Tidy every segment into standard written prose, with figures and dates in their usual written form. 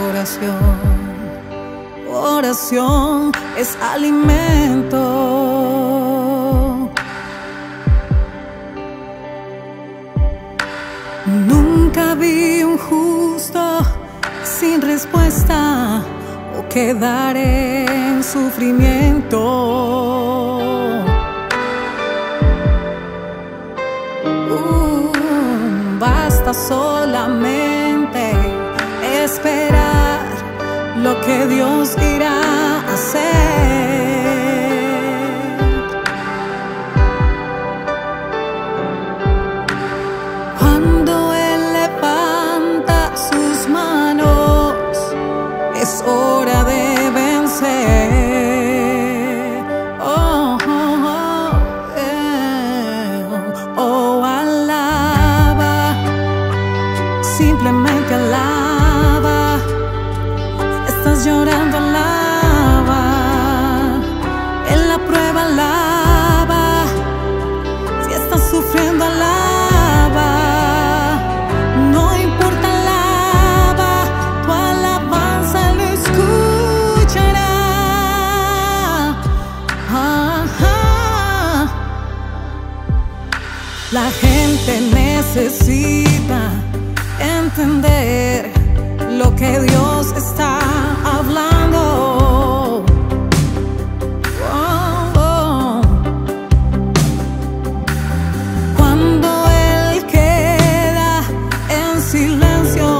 oración. Oración es alimento. Nunca vi un justo sin respuesta o quedar en sufrimiento. Basta solamente esperar lo que Dios irá a hacer. Cuando Él levanta sus manos, es hora de vencer. Oh, oh, oh, oh, alaba, simplemente alaba. Si estás llorando, alaba. En la prueba, alaba. Si estás sufriendo, alaba. No importa, alaba. Tu alabanza lo escuchará. La gente necesita entender lo que Dios está hablando. Oh, oh. Cuando Él queda en silencio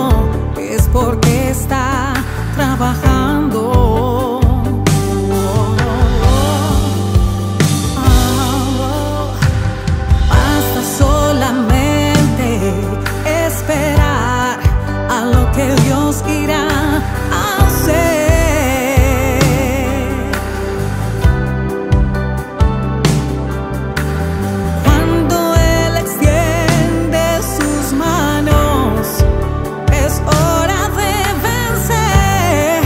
es porque está trabajando. Basta solamente esperar a lo que Dios irá a hacer. Cuando Él extiende sus manos, es hora de vencer.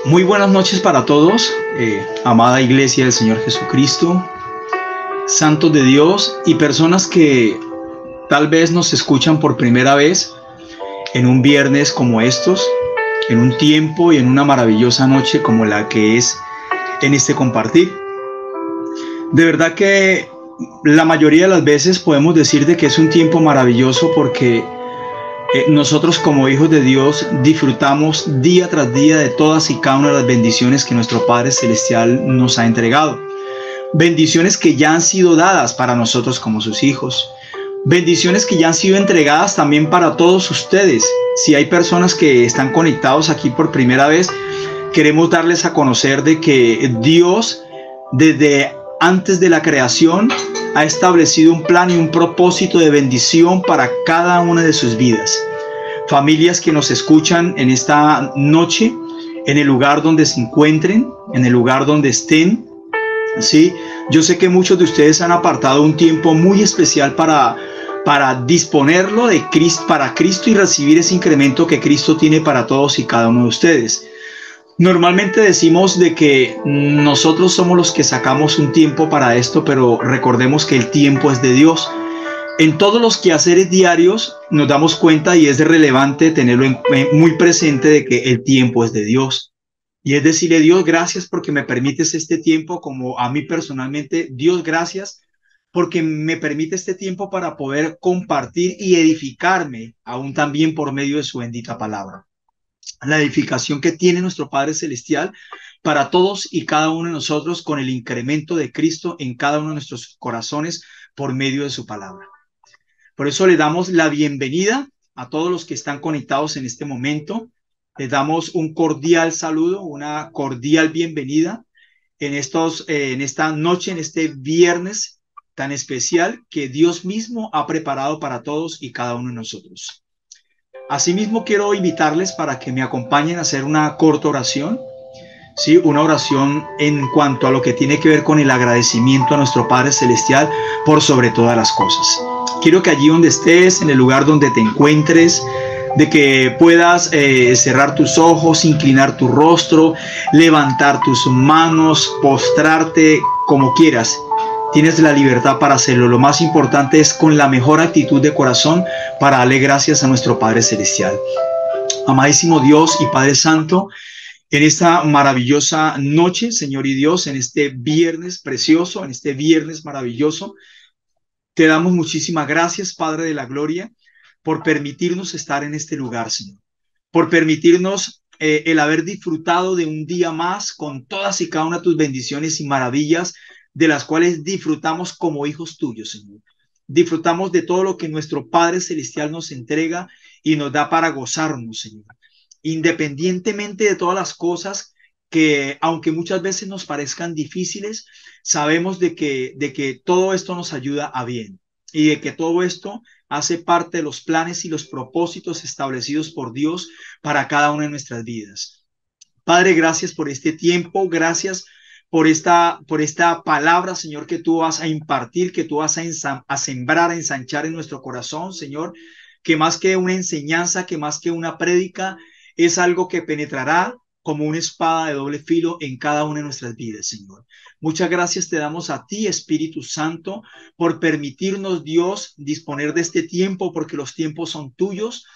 Muy buenas noches para todos, amada Iglesia del Señor Jesucristo, santos de Dios y personas que tal vez nos escuchan por primera vez en un viernes como estos, en un tiempo y en una maravillosa noche como la que es en este compartir. De verdad que la mayoría de las veces podemos decir de que es un tiempo maravilloso porque nosotros como hijos de Dios disfrutamos día tras día de todas y cada una de las bendiciones que nuestro Padre Celestial nos ha entregado. Bendiciones que ya han sido dadas para nosotros como sus hijos. Bendiciones que ya han sido entregadas también para todos ustedes. Si hay personas que están conectados aquí por primera vez, queremos darles a conocer de que Dios, desde antes de la creación, ha establecido un plan y un propósito de bendición para cada una de sus vidas. Familias que nos escuchan en esta noche, en el lugar donde se encuentren, en el lugar donde estén, ¿sí? Yo sé que muchos de ustedes han apartado un tiempo muy especial para disponerlo de Cristo, para Cristo, y recibir ese incremento que Cristo tiene para todos y cada uno de ustedes. Normalmente decimos de que nosotros somos los que sacamos un tiempo para esto, pero recordemos que el tiempo es de Dios. En todos los quehaceres diarios nos damos cuenta y es relevante tenerlo muy presente de que el tiempo es de Dios. Y es decirle, Dios, gracias porque me permites este tiempo, como a mí personalmente, Dios, gracias porque me permite este tiempo para poder compartir y edificarme, aún también por medio de su bendita palabra. La edificación que tiene nuestro Padre Celestial para todos y cada uno de nosotros con el incremento de Cristo en cada uno de nuestros corazones por medio de su palabra. Por eso le damos la bienvenida a todos los que están conectados en este momento. Les damos un cordial saludo, una cordial bienvenida en esta noche, en este viernes tan especial que Dios mismo ha preparado para todos y cada uno de nosotros. Asimismo, quiero invitarles para que me acompañen a hacer una corta oración. Sí, una oración en cuanto a lo que tiene que ver con el agradecimiento a nuestro Padre Celestial por sobre todas las cosas. Quiero que allí donde estés, en el lugar donde te encuentres, de que puedas cerrar tus ojos, inclinar tu rostro, levantar tus manos, postrarte como quieras. Tienes la libertad para hacerlo. Lo más importante es con la mejor actitud de corazón para darle gracias a nuestro Padre Celestial. Amadísimo Dios y Padre Santo, en esta maravillosa noche, Señor y Dios, en este viernes precioso, en este viernes maravilloso, te damos muchísimas gracias, Padre de la Gloria, por permitirnos estar en este lugar, Señor, por permitirnos el haber disfrutado de un día más con todas y cada una de tus bendiciones y maravillas, de las cuales disfrutamos como hijos tuyos, Señor. Disfrutamos de todo lo que nuestro Padre Celestial nos entrega y nos da para gozarnos, Señor, independientemente de todas las cosas que, aunque muchas veces nos parezcan difíciles, sabemos de que todo esto nos ayuda a bien y de que todo esto hace parte de los planes y los propósitos establecidos por Dios para cada una de nuestras vidas. Padre, gracias por este tiempo, gracias por esta palabra, Señor, que tú vas a impartir, que tú vas a sembrar, a ensanchar en nuestro corazón, Señor, que más que una enseñanza, que más que una prédica, es algo que penetrará como una espada de doble filo en cada una de nuestras vidas, Señor. Muchas gracias te damos a ti, Espíritu Santo, por permitirnos, Dios, disponer de este tiempo, porque los tiempos son tuyos,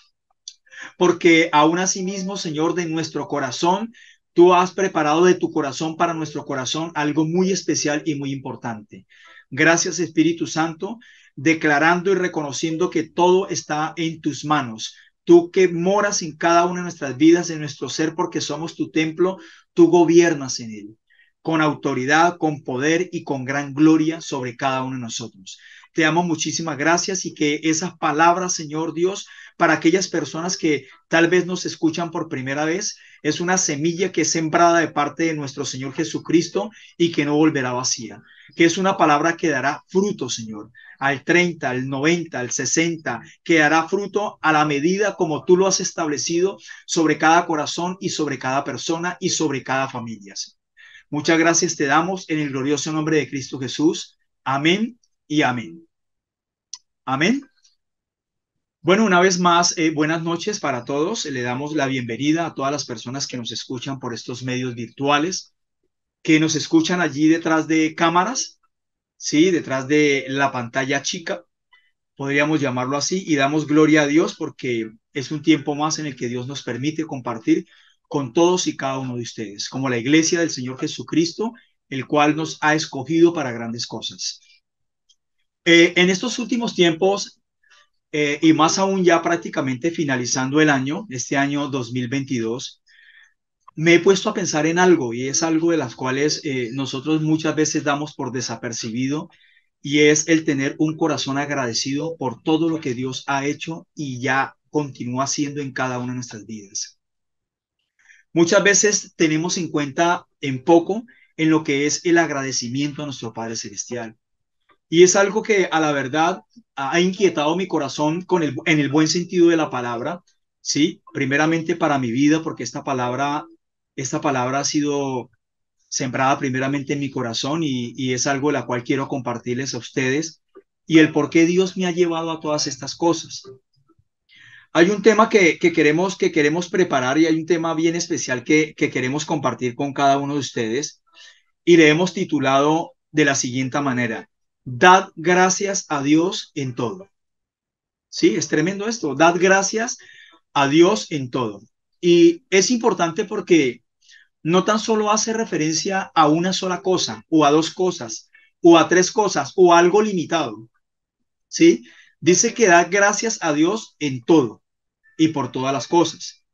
porque aún así mismo, Señor, de nuestro corazón, tú has preparado de tu corazón para nuestro corazón algo muy especial y muy importante. Gracias, Espíritu Santo, declarando y reconociendo que todo está en tus manos. Tú que moras en cada una de nuestras vidas, en nuestro ser, porque somos tu templo, tú gobiernas en él, con autoridad, con poder y con gran gloria sobre cada uno de nosotros. Te damos muchísimas gracias y que esas palabras, Señor Dios, para aquellas personas que tal vez nos escuchan por primera vez, es una semilla que es sembrada de parte de nuestro Señor Jesucristo y que no volverá vacía, que es una palabra que dará fruto, Señor, al 30, al 90, al 60, que dará fruto a la medida como tú lo has establecido sobre cada corazón y sobre cada persona y sobre cada familia. Muchas gracias te damos en el glorioso nombre de Cristo Jesús. Amén y amén. Amén. Bueno, una vez más, buenas noches para todos. Le damos la bienvenida a todas las personas que nos escuchan por estos medios virtuales, que nos escuchan allí detrás de cámaras, sí, detrás de la pantalla chica, podríamos llamarlo así, y damos gloria a Dios porque es un tiempo más en el que Dios nos permite compartir con todos y cada uno de ustedes, como la iglesia del Señor Jesucristo, el cual nos ha escogido para grandes cosas. En estos últimos tiempos, y más aún ya prácticamente finalizando el año, este año 2022, me he puesto a pensar en algo y es algo de las cuales nosotros muchas veces damos por desapercibido y es el tener un corazón agradecido por todo lo que Dios ha hecho y ya continúa haciendo en cada una de nuestras vidas. Muchas veces tenemos en cuenta en poco en lo que es el agradecimiento a nuestro Padre Celestial. Y es algo que a la verdad ha inquietado mi corazón en el buen sentido de la palabra, ¿sí? Primeramente para mi vida, porque esta palabra ha sido sembrada primeramente en mi corazón y es algo la cual quiero compartirles a ustedes y el por qué Dios me ha llevado a todas estas cosas. Hay un tema que queremos preparar y hay un tema bien especial que queremos compartir con cada uno de ustedes y le hemos titulado de la siguiente manera: Dad gracias a Dios en todo. Sí, es tremendo esto. Dad gracias a Dios en todo. Y es importante porque no tan solo hace referencia a una sola cosa o a dos cosas o a tres cosas o a algo limitado. Sí, dice que da gracias a Dios en todo y por todas las cosas.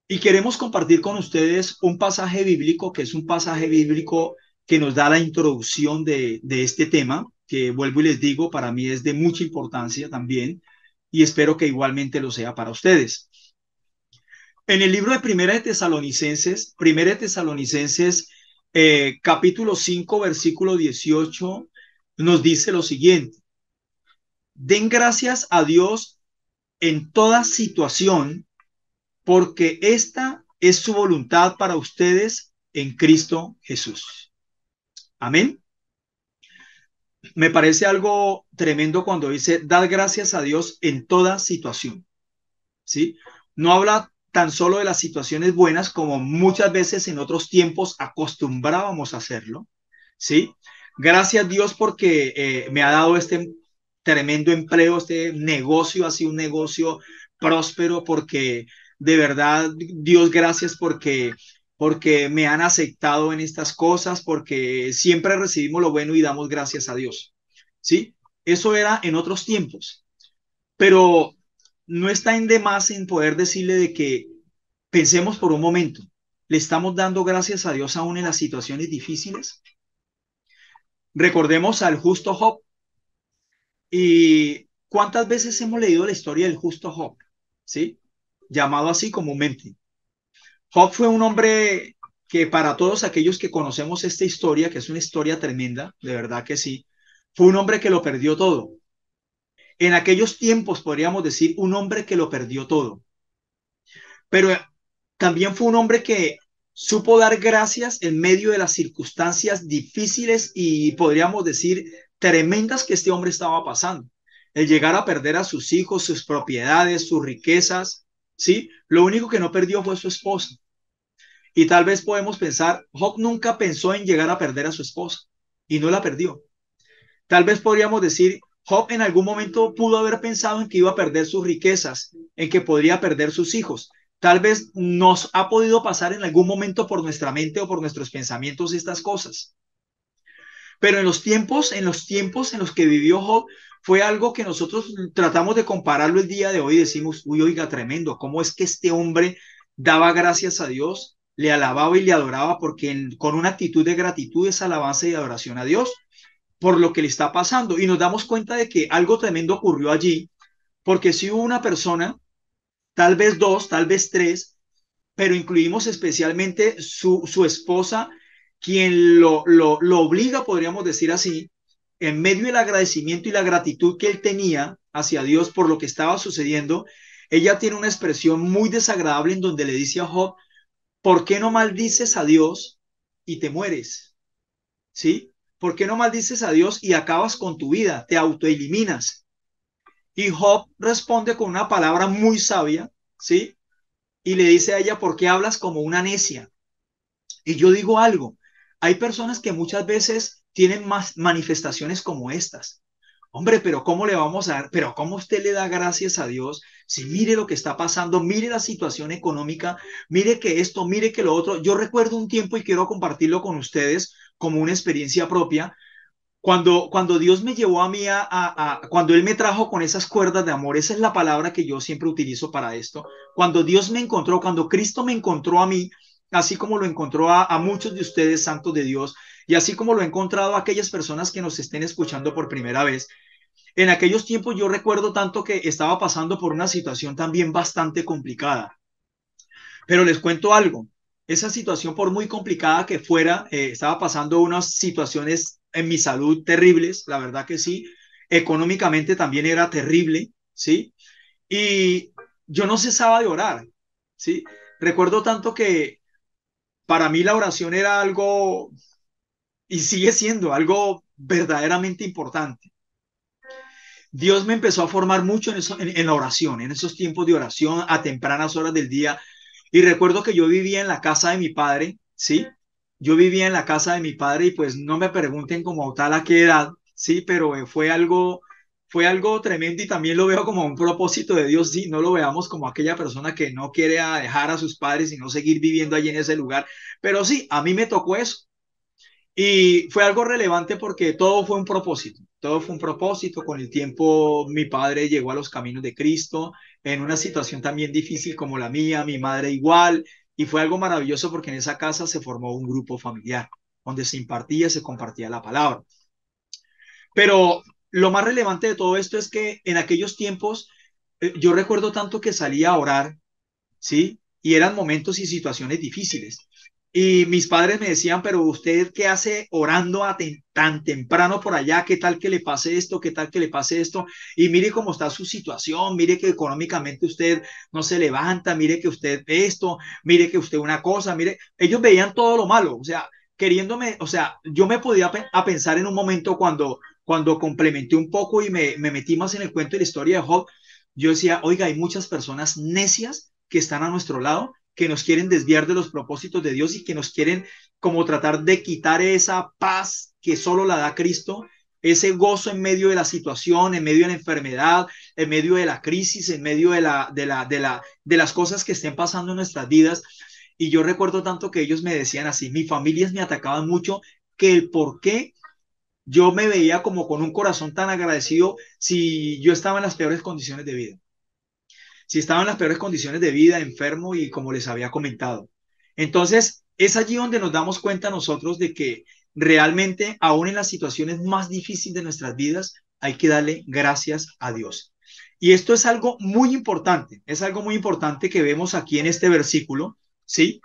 Y queremos compartir con ustedes un pasaje bíblico, que es un pasaje bíblico que nos da la introducción de este tema, que vuelvo y les digo, para mí es de mucha importancia también, y espero que igualmente lo sea para ustedes. En el libro de Primera de Tesalonicenses, capítulo 5 versículo 18 nos dice lo siguiente: den gracias a Dios en toda situación, porque esta es su voluntad para ustedes en Cristo Jesús. Amén. Me parece algo tremendo cuando dice, dad gracias a Dios en toda situación, ¿sí? No habla tan solo de las situaciones buenas como muchas veces en otros tiempos acostumbrábamos a hacerlo, ¿sí? Gracias a Dios porque me ha dado este tremendo empleo, este negocio, ha sido un negocio próspero, porque de verdad, Dios, gracias porque me han aceptado en estas cosas, porque siempre recibimos lo bueno y damos gracias a Dios, ¿sí? Eso era en otros tiempos, pero no está en de más en poder decirle de que pensemos por un momento, ¿le estamos dando gracias a Dios aún en las situaciones difíciles? Recordemos al justo Job. ¿Y cuántas veces hemos leído la historia del justo Job? ¿Sí? Llamado así comúnmente. Job fue un hombre que, para todos aquellos que conocemos esta historia, que es una historia tremenda, de verdad que sí, fue un hombre que lo perdió todo. En aquellos tiempos podríamos decir un hombre que lo perdió todo. Pero también fue un hombre que supo dar gracias en medio de las circunstancias difíciles y podríamos decir tremendas que este hombre estaba pasando. El llegar a perder a sus hijos, sus propiedades, sus riquezas, ¿sí? Lo único que no perdió fue su esposa. Y tal vez podemos pensar, Job nunca pensó en llegar a perder a su esposa y no la perdió. Tal vez podríamos decir, Job en algún momento pudo haber pensado en que iba a perder sus riquezas, en que podría perder sus hijos. Tal vez nos ha podido pasar en algún momento por nuestra mente o por nuestros pensamientos estas cosas. Pero en los tiempos en los que vivió Job, fue algo que nosotros tratamos de compararlo el día de hoy y decimos, uy, oiga, tremendo, ¿cómo es que este hombre daba gracias a Dios, le alababa y le adoraba? Porque con una actitud de gratitud es alabanza y adoración a Dios por lo que le está pasando. Y nos damos cuenta de que algo tremendo ocurrió allí, porque si hubo una persona, tal vez dos, tal vez tres, pero incluimos especialmente su esposa, quien lo obliga, podríamos decir así, en medio del agradecimiento y la gratitud que él tenía hacia Dios por lo que estaba sucediendo. Ella tiene una expresión muy desagradable en donde le dice a Job, ¿por qué no maldices a Dios y te mueres? ¿Sí? ¿Por qué no maldices a Dios y acabas con tu vida? Te autoeliminas. Y Job responde con una palabra muy sabia, ¿sí? Y le dice a ella, ¿por qué hablas como una necia? Y yo digo algo, hay personas que muchas veces tienen más manifestaciones como estas. Hombre, pero ¿cómo le vamos a dar? Pero ¿cómo usted le da gracias a Dios si mire lo que está pasando, mire la situación económica, mire que esto, mire que lo otro? Yo recuerdo un tiempo y quiero compartirlo con ustedes como una experiencia propia. Cuando Dios me llevó a mí cuando Él me trajo con esas cuerdas de amor, esa es la palabra que yo siempre utilizo para esto. Cuando Dios me encontró, cuando Cristo me encontró a mí, así como lo encontró a muchos de ustedes, santos de Dios, y así como lo he encontrado a aquellas personas que nos estén escuchando por primera vez, en aquellos tiempos yo recuerdo tanto que estaba pasando por una situación también bastante complicada. Pero les cuento algo, esa situación por muy complicada que fuera, estaba pasando unas situaciones en mi salud terribles, la verdad que sí, económicamente también era terrible, ¿sí? Y yo no cesaba de orar, ¿sí? Recuerdo tanto que para mí la oración era algo, y sigue siendo algo verdaderamente importante. Dios me empezó a formar mucho en la oración, en esos tiempos de oración a tempranas horas del día. Y recuerdo que yo vivía en la casa de mi padre, ¿sí? Yo vivía en la casa de mi padre y pues no me pregunten como tal a qué edad, ¿sí? Pero fue algo tremendo y también lo veo como un propósito de Dios, sí, no lo veamos como aquella persona que no quiere dejar a sus padres y no seguir viviendo allí en ese lugar. Pero sí, a mí me tocó eso. Y fue algo relevante porque todo fue un propósito, todo fue un propósito. Con el tiempo mi padre llegó a los caminos de Cristo en una situación también difícil como la mía, mi madre igual, y fue algo maravilloso porque en esa casa se formó un grupo familiar donde se impartía, se compartía la palabra. Pero lo más relevante de todo esto es que en aquellos tiempos yo recuerdo tanto que salía a orar, ¿sí? Y eran momentos y situaciones difíciles. Y mis padres me decían, pero usted qué hace orando tan temprano por allá, qué tal que le pase esto, qué tal que le pase esto, y mire cómo está su situación, mire que económicamente usted no se levanta, mire que usted esto, mire que usted una cosa, mire, ellos veían todo lo malo, o sea, queriéndome, o sea, yo me podía a pensar en un momento cuando complementé un poco y me metí más en el cuento de la historia de Job, yo decía, oiga, hay muchas personas necias que están a nuestro lado, que nos quieren desviar de los propósitos de Dios y que nos quieren como tratar de quitar esa paz que solo la da Cristo, ese gozo en medio de la situación, en medio de la enfermedad, en medio de la crisis, en medio de las cosas que estén pasando en nuestras vidas. Y yo recuerdo tanto que ellos me decían así, mis familias me atacaban mucho, que el por qué yo me veía como con un corazón tan agradecido si yo estaba en las peores condiciones de vida, si estaba en las peores condiciones de vida, enfermo y como les había comentado. Entonces, es allí donde nos damos cuenta nosotros de que realmente, aún en las situaciones más difíciles de nuestras vidas, hay que darle gracias a Dios. Y esto es algo muy importante que vemos aquí en este versículo, ¿sí?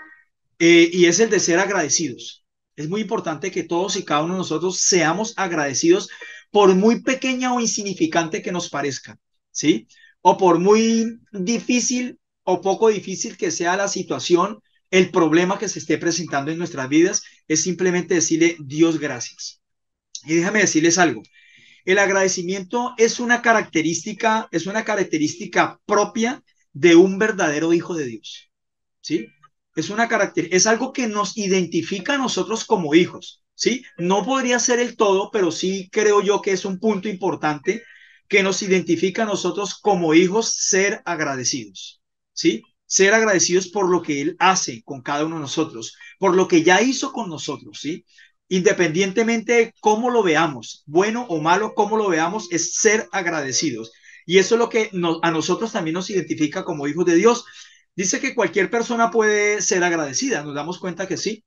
Y es el de ser agradecidos. Es muy importante que todos y cada uno de nosotros seamos agradecidos por muy pequeña o insignificante que nos parezca, ¿sí? O por muy difícil o poco difícil que sea la situación, el problema que se esté presentando en nuestras vidas, es simplemente decirle Dios gracias. Y déjame decirles algo, el agradecimiento es una característica propia de un verdadero hijo de Dios. ¿Sí? Es algo que nos identifica a nosotros como hijos, ¿sí? No podría ser el todo, pero sí creo yo que es un punto importante que nos identifica a nosotros como hijos ser agradecidos, ¿sí? Ser agradecidos por lo que Él hace con cada uno de nosotros, por lo que ya hizo con nosotros, ¿sí? Independientemente de cómo lo veamos, bueno o malo, cómo lo veamos, es ser agradecidos. Y eso es lo que a nosotros también nos identifica como hijos de Dios. Dice que cualquier persona puede ser agradecida. Nos damos cuenta que sí.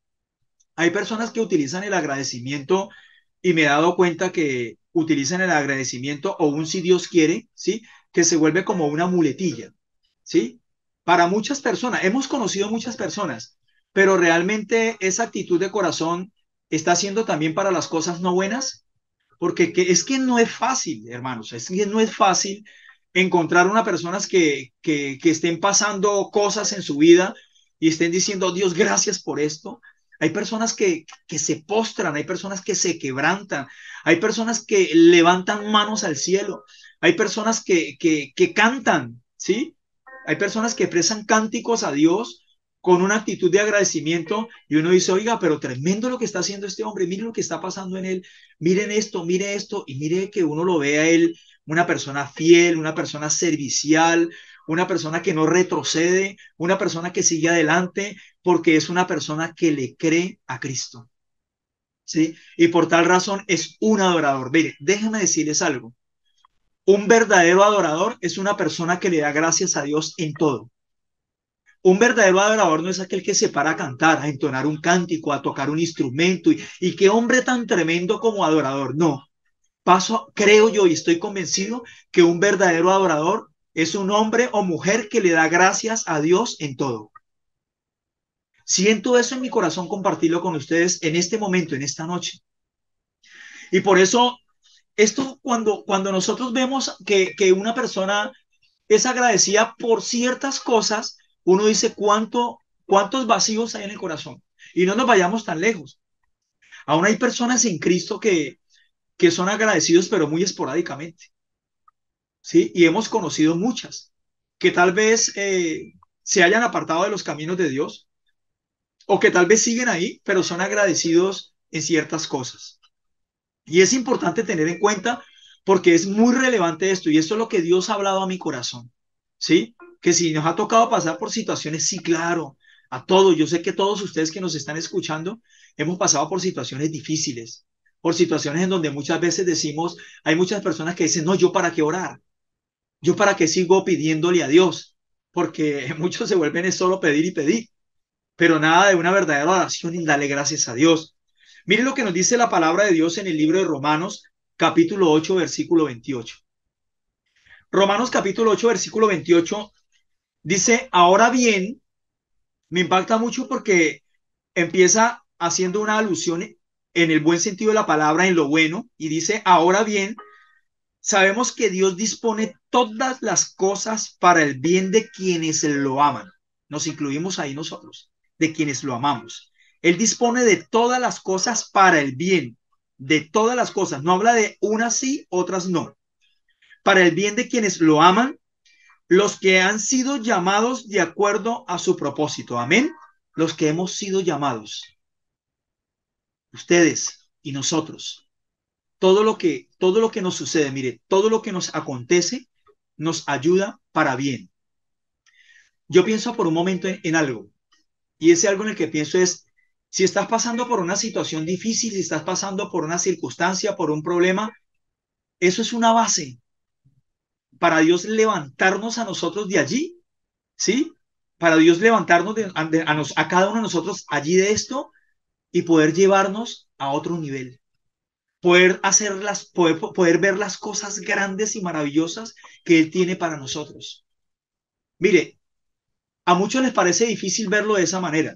Hay personas que utilizan el agradecimiento y me he dado cuenta que utilizan el agradecimiento o un si Dios quiere, ¿sí? Que se vuelve como una muletilla, ¿sí? Para muchas personas, hemos conocido muchas personas, pero realmente esa actitud de corazón está haciendo también para las cosas no buenas, porque es que no es fácil, hermanos, es que no es fácil encontrar una personas que estén pasando cosas en su vida y estén diciendo, Dios, gracias por esto. Hay personas que se postran, hay personas que se quebrantan, hay personas que levantan manos al cielo, hay personas que cantan, ¿sí? Hay personas que expresan cánticos a Dios con una actitud de agradecimiento y uno dice, oiga, pero tremendo lo que está haciendo este hombre, mire lo que está pasando en él, miren esto, mire esto, y mire que uno lo ve a él una persona fiel, una persona servicial, una persona que no retrocede, una persona que sigue adelante, porque es una persona que le cree a Cristo, ¿sí? Y por tal razón es un adorador. Mire, déjenme decirles algo. Un verdadero adorador es una persona que le da gracias a Dios en todo. Un verdadero adorador no es aquel que se para a cantar, a entonar un cántico, a tocar un instrumento y qué hombre tan tremendo como adorador. No, paso, creo yo y estoy convencido que un verdadero adorador es un hombre o mujer que le da gracias a Dios en todo. Siento eso en mi corazón compartirlo con ustedes en este momento, en esta noche. Y por eso, esto cuando nosotros vemos que una persona es agradecida por ciertas cosas, uno dice cuántos vacíos hay en el corazón. Y no nos vayamos tan lejos. Aún hay personas en Cristo que son agradecidos, pero muy esporádicamente. ¿Sí? Y hemos conocido muchas que tal vez se hayan apartado de los caminos de Dios o que tal vez siguen ahí, pero son agradecidos en ciertas cosas. Y es importante tener en cuenta porque es muy relevante esto y esto es lo que Dios ha hablado a mi corazón, ¿sí? Que si nos ha tocado pasar por situaciones, sí, claro, a todos, yo sé que todos ustedes que nos están escuchando hemos pasado por situaciones difíciles, por situaciones en donde muchas veces decimos, hay muchas personas que dicen, no, yo para qué orar, yo para qué sigo pidiéndole a Dios, porque muchos se vuelven es solo pedir y pedir, pero nada de una verdadera oración y darle gracias a Dios. Mire lo que nos dice la palabra de Dios en el libro de Romanos, capítulo 8, versículo 28. Romanos capítulo 8, versículo 28 dice, ahora bien, me impacta mucho porque empieza haciendo una alusión en el buen sentido de la palabra, en lo bueno, y dice, ahora bien, sabemos que Dios dispone todas las cosas para el bien de quienes lo aman. Nos incluimos ahí nosotros, de quienes lo amamos. Él dispone de todas las cosas para el bien, de todas las cosas. No habla de unas sí, otras no. Para el bien de quienes lo aman, los que han sido llamados de acuerdo a su propósito. Amén. Los que hemos sido llamados, ustedes y nosotros. Todo lo que nos sucede, mire, todo lo que nos acontece nos ayuda para bien. Yo pienso por un momento en algo, y ese algo en el que pienso es, si estás pasando por una situación difícil, si estás pasando por una circunstancia, por un problema, eso es una base para Dios levantarnos a nosotros de allí, ¿sí? Para Dios levantarnos a cada uno de nosotros allí de esto y poder llevarnos a otro nivel. Poder ver las cosas grandes y maravillosas que Él tiene para nosotros. Mire, a muchos les parece difícil verlo de esa manera,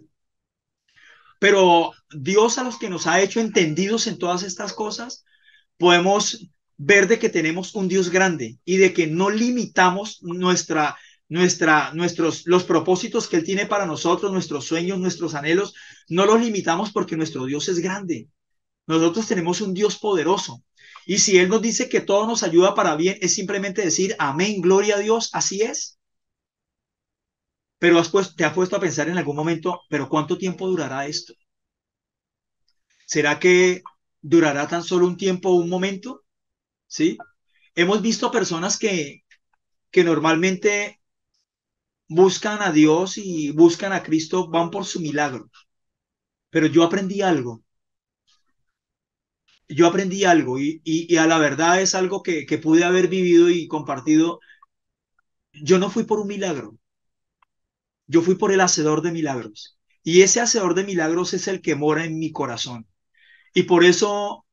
pero Dios a los que nos ha hecho entendidos en todas estas cosas, podemos ver de que tenemos un Dios grande y de que no limitamos los propósitos que Él tiene para nosotros, nuestros sueños, nuestros anhelos, no los limitamos porque nuestro Dios es grande. Nosotros tenemos un Dios poderoso. Y si Él nos dice que todo nos ayuda para bien, es simplemente decir, amén, gloria a Dios, así es. Pero te has puesto a pensar en algún momento, pero ¿cuánto tiempo durará esto? ¿Será que durará tan solo un tiempo o un momento? ¿Sí? Hemos visto personas que normalmente buscan a Dios y buscan a Cristo, van por su milagro. Pero yo aprendí algo y a la verdad es algo que pude haber vivido y compartido. Yo no fui por un milagro, yo fui por el hacedor de milagros. Y ese hacedor de milagros es el que mora en mi corazón. Y por eso,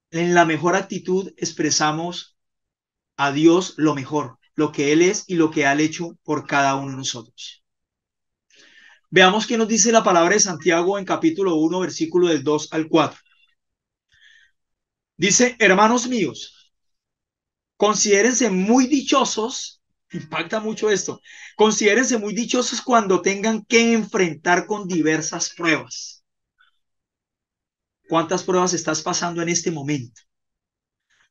en la mejor actitud, expresamos a Dios lo mejor, lo que Él es y lo que ha hecho por cada uno de nosotros. Veamos qué nos dice la palabra de Santiago en capítulo 1, versículo del 2 al 4. Dice, hermanos míos, considérense muy dichosos Impacta mucho esto. Considérense muy dichosos cuando tengan que enfrentar con diversas pruebas. ¿Cuántas pruebas estás pasando en este momento?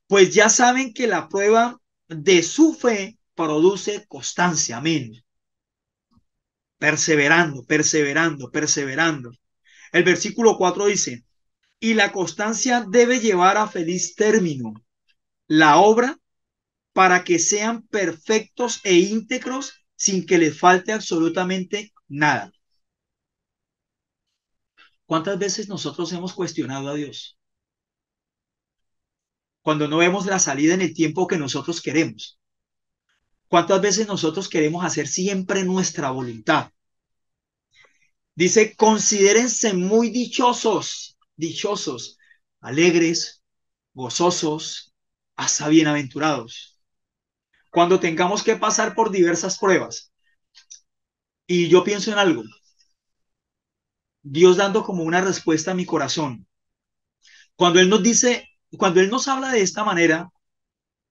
Pues ya saben que la prueba de su fe produce constancia. Amén. Perseverando, perseverando, perseverando. El versículo 4 dice, y la constancia debe llevar a feliz término la obra para que sean perfectos e íntegros sin que les falte absolutamente nada. ¿Cuántas veces nosotros hemos cuestionado a Dios cuando no vemos la salida en el tiempo que nosotros queremos? ¿Cuántas veces nosotros queremos hacer siempre nuestra voluntad? Dice, considérense muy dichosos, dichosos, alegres, gozosos, hasta bienaventurados. Cuando tengamos que pasar por diversas pruebas. Y yo pienso en algo, Dios dando como una respuesta a mi corazón. Cuando Él nos dice, cuando Él nos habla de esta manera,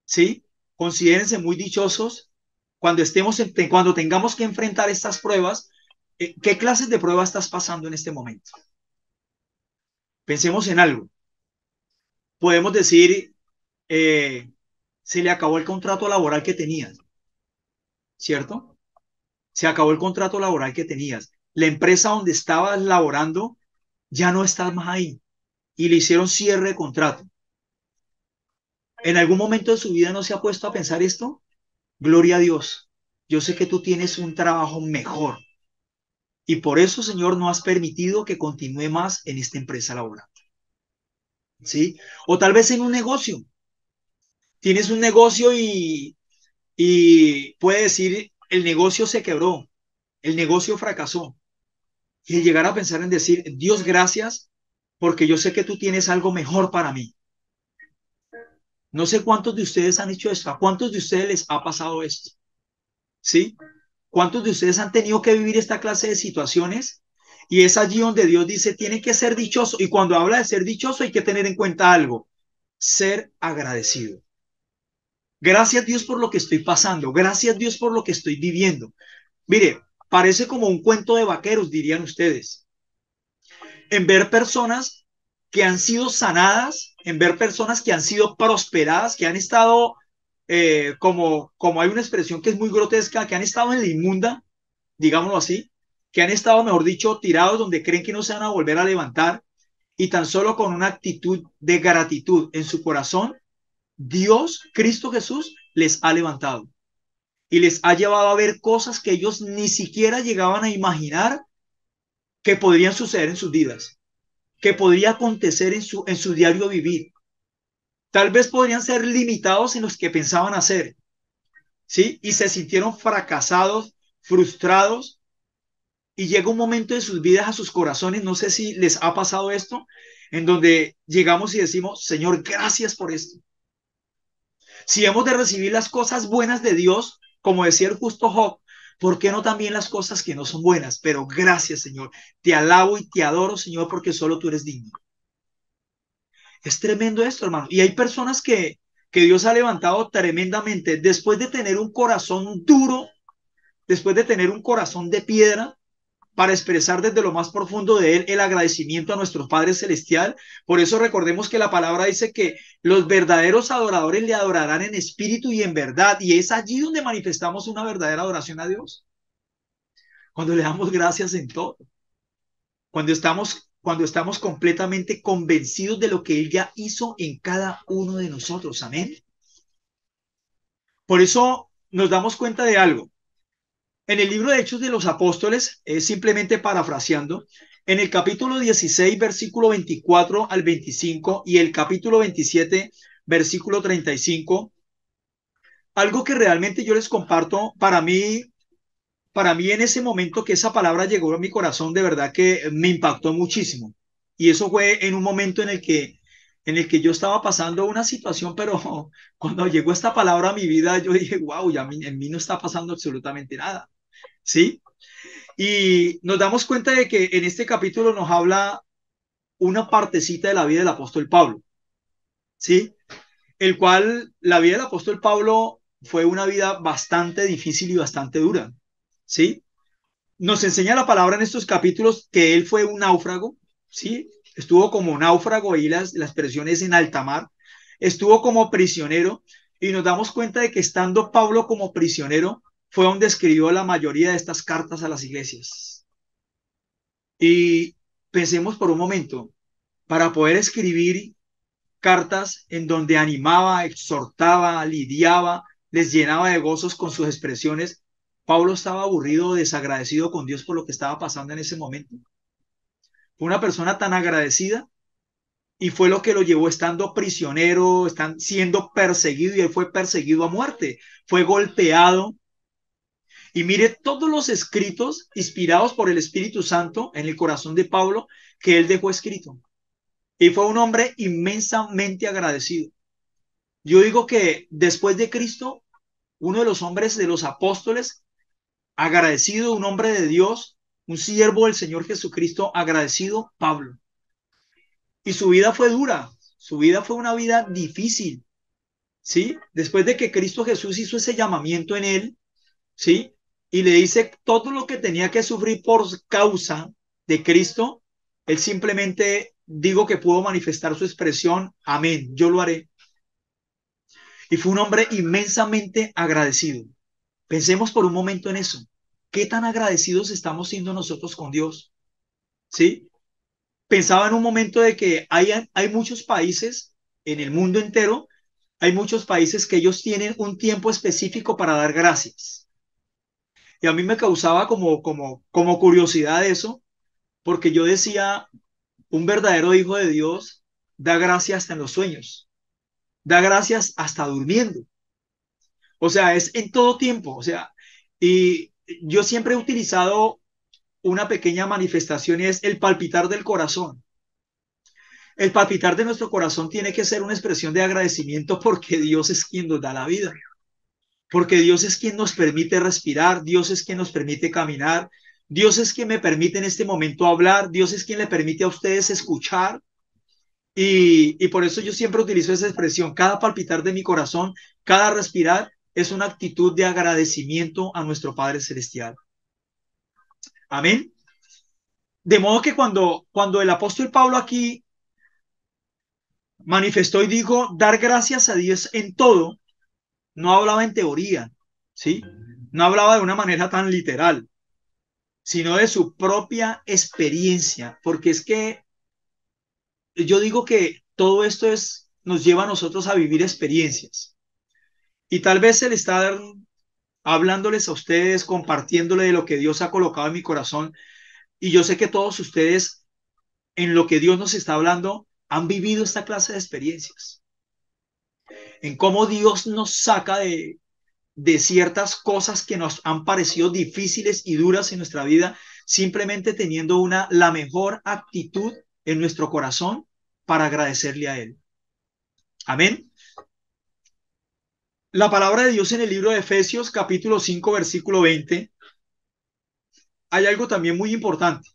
¿sí? Considérense muy dichosos cuando tengamos que enfrentar estas pruebas. ¿Qué clases de pruebas estás pasando en este momento? Pensemos en algo. Podemos decir, se le acabó el contrato laboral que tenías, ¿cierto? Se acabó el contrato laboral que tenías. La empresa donde estabas laborando ya no estás más ahí y le hicieron cierre de contrato. ¿En algún momento de su vida no se ha puesto a pensar esto? Gloria a Dios. Yo sé que tú tienes un trabajo mejor y por eso, Señor, no has permitido que continúe más en esta empresa laboral. ¿Sí? O tal vez en un negocio. Tienes un negocio y puede decir, el negocio se quebró, el negocio fracasó. Y llegar a pensar en decir, Dios, gracias, porque yo sé que tú tienes algo mejor para mí. No sé cuántos de ustedes han hecho esto, a cuántos de ustedes les ha pasado esto, ¿sí? ¿Cuántos de ustedes han tenido que vivir esta clase de situaciones? Y es allí donde Dios dice, tiene que ser dichoso. Y cuando habla de ser dichoso hay que tener en cuenta algo, ser agradecido. Gracias Dios por lo que estoy pasando, gracias Dios por lo que estoy viviendo. Mire, parece como un cuento de vaqueros, dirían ustedes, en ver personas que han sido sanadas, en ver personas que han sido prosperadas, que han estado, como hay una expresión que es muy grotesca, que han estado en la inmunda, digámoslo así, que han estado, mejor dicho, tirados donde creen que no se van a volver a levantar y tan solo con una actitud de gratitud en su corazón, Dios, Cristo Jesús, les ha levantado y les ha llevado a ver cosas que ellos ni siquiera llegaban a imaginar que podrían suceder en sus vidas, que podría acontecer en su diario vivir. Tal vez podrían ser limitados en los que pensaban hacer, ¿sí? Y se sintieron fracasados, frustrados, y llega un momento de sus vidas, a sus corazones, no sé si les ha pasado esto, en donde llegamos y decimos, Señor, gracias por esto. Si hemos de recibir las cosas buenas de Dios, como decía el justo Job, ¿por qué no también las cosas que no son buenas? Pero gracias, Señor. Te alabo y te adoro, Señor, porque solo tú eres digno. Es tremendo esto, hermano. Y hay personas que Dios ha levantado tremendamente después de tener un corazón duro, después de tener un corazón de piedra, para expresar desde lo más profundo de él el agradecimiento a nuestro Padre Celestial. Por eso recordemos que la palabra dice que los verdaderos adoradores le adorarán en espíritu y en verdad, y es allí donde manifestamos una verdadera adoración a Dios, cuando le damos gracias en todo, cuando estamos completamente convencidos de lo que Él ya hizo en cada uno de nosotros. Amén. Por eso nos damos cuenta de algo. En el libro de Hechos de los Apóstoles, simplemente parafraseando, en el capítulo 16, versículo 24 al 25 y el capítulo 27, versículo 35, algo que realmente yo les comparto, para mí en ese momento que esa palabra llegó a mi corazón, de verdad que me impactó muchísimo. Y eso fue en un momento en el que yo estaba pasando una situación, pero cuando llegó esta palabra a mi vida, yo dije, wow, ya en mí no está pasando absolutamente nada. ¿Sí? Y nos damos cuenta de que en este capítulo nos habla una partecita de la vida del apóstol Pablo, ¿sí? El cual, la vida del apóstol Pablo fue una vida bastante difícil y bastante dura, ¿sí? Nos enseña la palabra en estos capítulos que él fue un náufrago, ¿sí? Estuvo como náufrago, ahí la expresión es en alta mar, estuvo como prisionero y nos damos cuenta de que estando Pablo como prisionero fue donde escribió la mayoría de estas cartas a las iglesias. Y pensemos por un momento, para poder escribir cartas en donde animaba, exhortaba, lidiaba, les llenaba de gozos con sus expresiones, Pablo estaba aburrido, desagradecido con Dios por lo que estaba pasando en ese momento. Fue una persona tan agradecida y fue lo que lo llevó estando prisionero, están siendo perseguido y él fue perseguido a muerte, fue golpeado. Y mire todos los escritos inspirados por el Espíritu Santo en el corazón de Pablo que él dejó escrito. Y fue un hombre inmensamente agradecido. Yo digo que después de Cristo, uno de los hombres de los apóstoles, agradecido, un hombre de Dios, un siervo del Señor Jesucristo, agradecido, Pablo. Y su vida fue dura, su vida fue una vida difícil, ¿sí? Después de que Cristo Jesús hizo ese llamamiento en él, ¿sí? Y le dice todo lo que tenía que sufrir por causa de Cristo, él simplemente digo que pudo manifestar su expresión, amén, yo lo haré. Y fue un hombre inmensamente agradecido. Pensemos por un momento en eso. ¿Qué tan agradecidos estamos siendo nosotros con Dios? ¿Sí? Pensaba en un momento de que hay muchos países en el mundo entero, hay muchos países que ellos tienen un tiempo específico para dar gracias. Y a mí me causaba como curiosidad eso, porque yo decía, un verdadero hijo de Dios da gracias hasta en los sueños, da gracias hasta durmiendo. O sea, es en todo tiempo. O sea, y yo siempre he utilizado una pequeña manifestación y es el palpitar del corazón. El palpitar de nuestro corazón tiene que ser una expresión de agradecimiento porque Dios es quien nos da la vida, porque Dios es quien nos permite respirar, Dios es quien nos permite caminar, Dios es quien me permite en este momento hablar, Dios es quien le permite a ustedes escuchar. Y por eso yo siempre utilizo esa expresión, cada palpitar de mi corazón, cada respirar es una actitud de agradecimiento a nuestro Padre Celestial. Amén. De modo que cuando el apóstol Pablo aquí manifestó y dijo dar gracias a Dios en todo, no hablaba en teoría, ¿sí? No hablaba de una manera tan literal, sino de su propia experiencia, porque es que yo digo que todo esto nos lleva a nosotros a vivir experiencias. Y tal vez el estar hablándoles a ustedes, compartiéndole de lo que Dios ha colocado en mi corazón, y yo sé que todos ustedes, en lo que Dios nos está hablando, han vivido esta clase de experiencias, en cómo Dios nos saca de ciertas cosas que nos han parecido difíciles y duras en nuestra vida, simplemente teniendo la mejor actitud en nuestro corazón para agradecerle a Él. Amén. La palabra de Dios en el libro de Efesios, capítulo 5 versículo 20, hay algo también muy importante.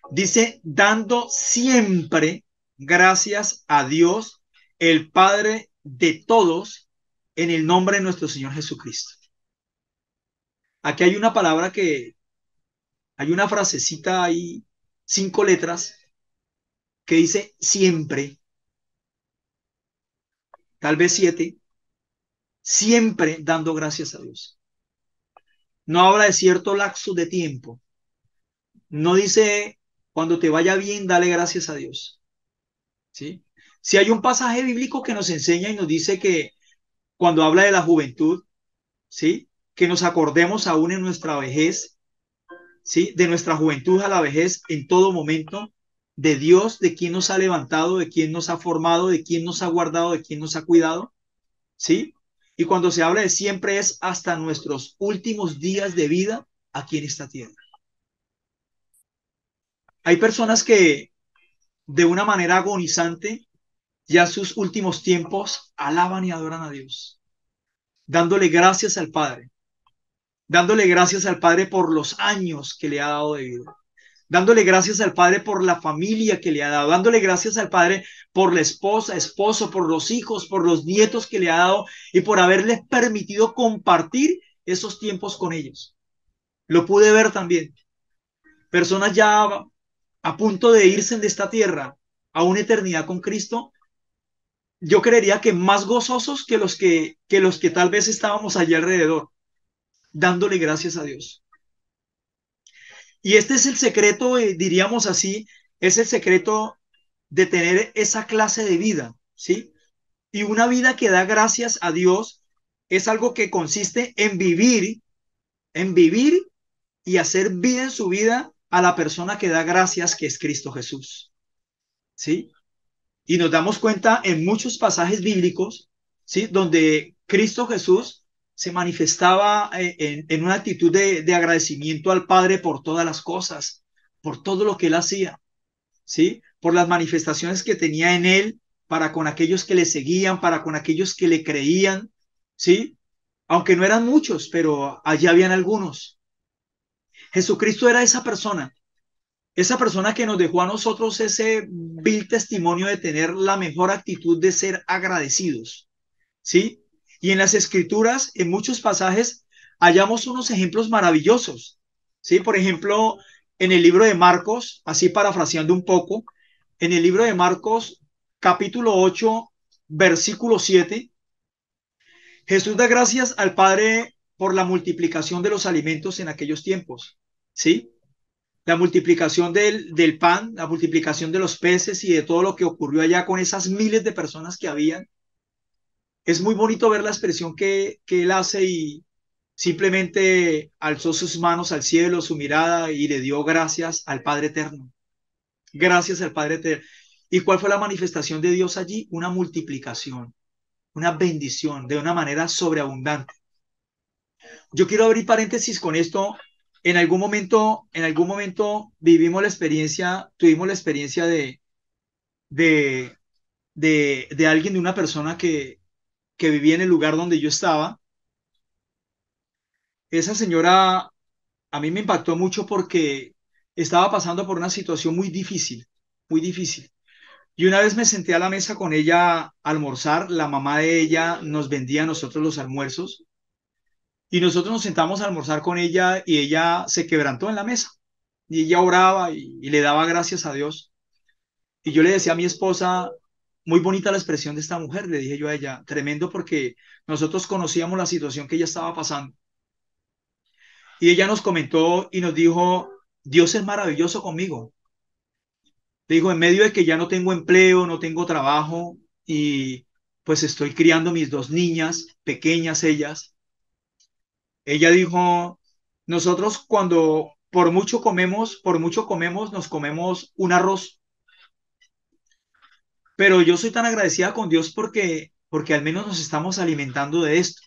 Dice, dando siempre gracias a Dios, el Padre de todos, en el nombre de nuestro Señor Jesucristo. Aquí hay una palabra hay una frasecita ahí, 5 letras, que dice siempre, tal vez 7, siempre dando gracias a Dios. No habla de cierto lapso de tiempo. No dice cuando te vaya bien, dale gracias a Dios. ¿Sí? Si hay un pasaje bíblico que nos enseña y nos dice que cuando habla de la juventud, ¿sí? Que nos acordemos aún en nuestra vejez, ¿sí? De nuestra juventud a la vejez en todo momento, de Dios, de quien nos ha levantado, de quien nos ha formado, de quien nos ha guardado, de quien nos ha cuidado, ¿sí? Y cuando se habla de siempre es hasta nuestros últimos días de vida aquí en esta tierra. Hay personas que de una manera agonizante ya en sus últimos tiempos alaban y adoran a Dios, dándole gracias al Padre, dándole gracias al Padre por los años que le ha dado de vida, dándole gracias al Padre por la familia que le ha dado, dándole gracias al Padre por la esposa, esposo, por los hijos, por los nietos que le ha dado y por haberles permitido compartir esos tiempos con ellos. Lo pude ver también. Personas ya a punto de irse de esta tierra a una eternidad con Cristo, yo creería que más gozosos que los que tal vez estábamos allí alrededor, dándole gracias a Dios. Y este es el secreto, diríamos así, es el secreto de tener esa clase de vida, ¿sí? Y una vida que da gracias a Dios es algo que consiste en vivir y hacer vida en su vida a la persona que da gracias, que es Cristo Jesús, ¿sí? Y nos damos cuenta en muchos pasajes bíblicos, ¿sí? Donde Cristo Jesús se manifestaba en una actitud de agradecimiento al Padre por todas las cosas, por todo lo que él hacía, ¿sí? Por las manifestaciones que tenía en él para con aquellos que le seguían, para con aquellos que le creían, ¿sí? Aunque no eran muchos, pero allí habían algunos. Jesucristo era esa persona que nos dejó a nosotros ese vil testimonio de tener la mejor actitud de ser agradecidos, ¿sí? Y en las escrituras, en muchos pasajes, hallamos unos ejemplos maravillosos, ¿sí? Por ejemplo, en el libro de Marcos, así parafraseando un poco, en el libro de Marcos, capítulo 8, versículo 7, Jesús da gracias al Padre por la multiplicación de los alimentos en aquellos tiempos, ¿sí? La multiplicación del pan, la multiplicación de los peces y de todo lo que ocurrió allá con esas miles de personas que habían. Es muy bonito ver la expresión que él hace y simplemente alzó sus manos al cielo, su mirada y le dio gracias al Padre Eterno. Gracias al Padre Eterno. ¿Y cuál fue la manifestación de Dios allí? Una multiplicación, una bendición de una manera sobreabundante. Yo quiero abrir paréntesis con esto. En algún momento vivimos la experiencia, tuvimos la experiencia de, de alguien, de una persona que vivía en el lugar donde yo estaba. Esa señora a mí me impactó mucho porque estaba pasando por una situación muy difícil, muy difícil. Y una vez me senté a la mesa con ella a almorzar, la mamá de ella nos vendía a nosotros los almuerzos y nosotros nos sentamos a almorzar con ella y ella se quebrantó en la mesa y ella oraba y le daba gracias a Dios. Y yo le decía a mi esposa, muy bonita la expresión de esta mujer, le dije yo a ella, tremendo porque nosotros conocíamos la situación que ella estaba pasando. Y ella nos comentó y nos dijo, Dios es maravilloso conmigo. Le dijo, en medio de que ya no tengo empleo, no tengo trabajo y pues estoy criando mis dos niñas, pequeñas ellas. Ella dijo, nosotros cuando por mucho comemos, nos comemos un arroz, pero yo soy tan agradecida con Dios porque al menos nos estamos alimentando de esto.